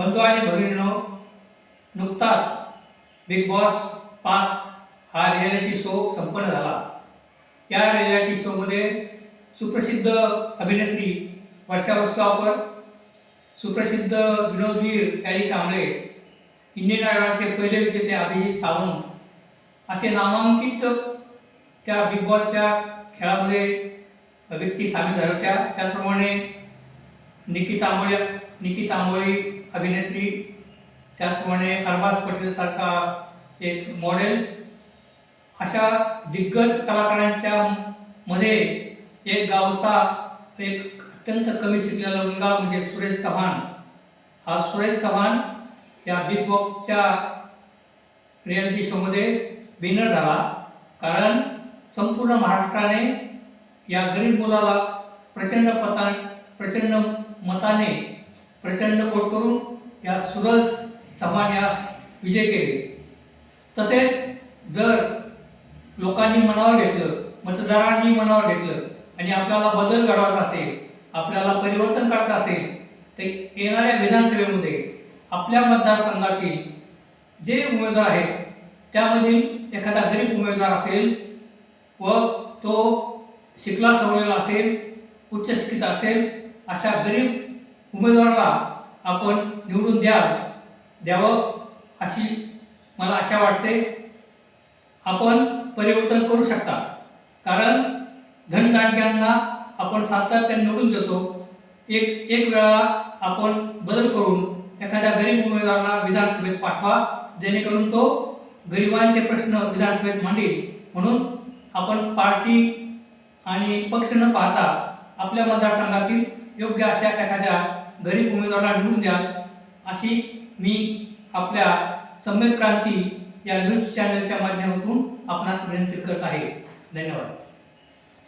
बंधू आणि भगिनींनो, नुकताच बिग बॉस 5 हा रियालिटी शो संपन्न झाला। या रियालिटी शोमध्ये सुप्रसिद्ध अभिनेत्री वर्षा उसगावकर, सुप्रसिद्ध विनोदवीर एडी कांबळे, इंडियन आयडॉलचे पहिले विजेते अभिजीत सावंत असे नामांकित त्या बिग बॉसच्या खेळामध्ये व्यक्ती सामील झाल्या होत्या। त्याचप्रमाणे निकी तांबोळी अभिनेत्री, त्याचप्रमाणे अरबाज पटेल सारखा एक मॉडेल, अशा दिग्गज कलाकारांच्या मध्ये एक गावचा एक अत्यंत कमी शिकलेला मुलगा म्हणजे सुरेश चव्हाण। हा सुरेश चव्हाण या बिग बॉसच्या रियालिटी शोमध्ये विनर झाला, कारण संपूर्ण महाराष्ट्राने या गरीब मुलाला प्रचंड मताने प्रचंड वोट करून या सुरेश चव्हाण यास विजय केले। तसेच जर लोकांनी मनावर घेतलं, मतदारांनी मनावर घेतलं आणि आपल्याला बदल घडवायचा असेल, आपल्याला परिवर्तन करायचं असेल, तर येणाऱ्या विधानसभेमध्ये आपल्या मतदारसंघातील जे उमेदवार आहेत त्यामधील एखादा गरीब उमेदवार असेल व तो शिकला सवरलेला असेल, उच्च शिक्षित असेल, अशा गरीब उमेदवाराला आपण निवडून द्यावं अशी मला आशा वाटते। आपण परिवर्तन करू शकता, कारण धनदांडग्यांना आपण सातत्याने निवडून देतो। एक वेळा आपण बदल करून एखाद्या गरीब उमेदवाराला विधानसभेत पाठवा, जेणेकरून तो गरिबांचे प्रश्न विधानसभेत मांडेल। म्हणून आपण पार्टी आणि पक्ष न पाहता आपल्या मतदारसंघातील योग्य अशा एखाद्या गरीब उमेदवाराला निवडून द्या अशी मी आपल्या सम्यक क्रांती या न्यूज चॅनलच्या माध्यमातून आपणास विनंती करत आहे। धन्यवाद।